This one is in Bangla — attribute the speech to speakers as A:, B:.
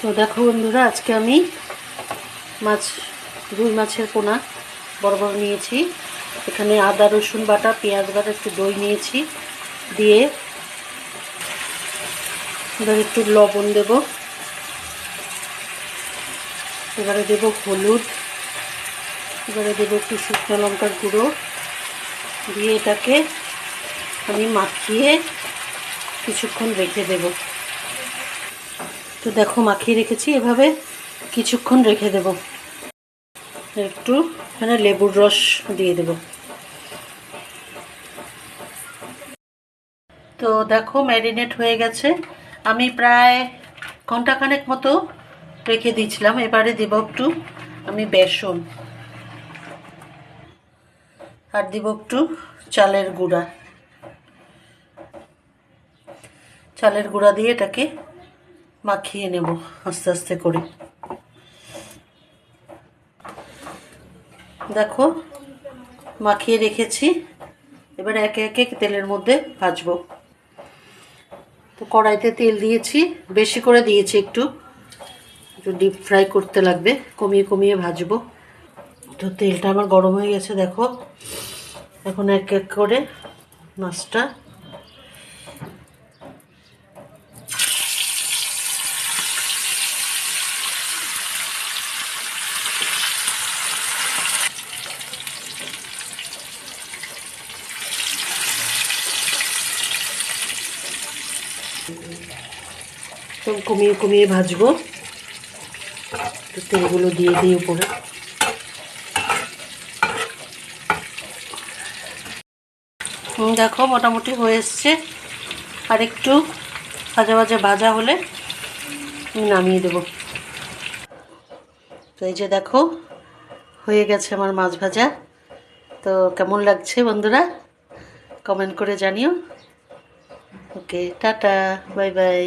A: তো দেখো বন্ধুরা, আজকে আমি রুই মাছের পোনা বড় বড় নিয়েছি। এখানে আদা রসুন বাটা, পেঁয়াজ বাটা, একটু দই নিয়েছি। দিয়ে এবার একটু লবণ দেব, এবারে দেব হলুদ, এবারে দেব একটু শুকনো লঙ্কার গুঁড়ো, দিয়ে এটাকে আমি মাখিয়ে কিছুক্ষণ রেখে দেব। তো দেখো মাখিয়ে রেখেছি, এভাবে কিছুক্ষণ রেখে দেব। একটু এখানে লেবুর রস দিয়ে দেব। তো দেখো ম্যারিনেট হয়ে গেছে, আমি প্রায় ঘন্টাখানেক মতো রেখে দিয়েছিলাম। এবারে দেব একটু আমি বেসন, আর দেব একটু চালের গুঁড়া দিয়ে এটাকে মাখিয়ে নেব আস্তে আস্তে করে। দেখো মাখিয়ে রেখেছি, এবার একে একে তেলের মধ্যে ভাজবো। তো কড়াইতে তেল দিয়েছি, বেশি করে দিয়েছি, একটু ডিপ ফ্রাই করতে লাগবে, কমিয়ে কমিয়ে ভাজবো। তো তেলটা আমার গরম হয়ে গেছে, দেখো এখন এক এক করে মাছটা কমিয়ে কমিয়ে ভাজবো। তো তেলগুলো দিয়ে দিই উপরে। দেখো মোটামুটি হয়ে এসছে, আর একটু ভাজা ভাজা হলে নামিয়ে দেব। তো এই যে দেখো হয়ে গেছে আমার মাছ ভাজা। তো কেমন লাগছে বন্ধুরা, কমেন্ট করে জানিও। ওকে, টাটা, বাই বাই।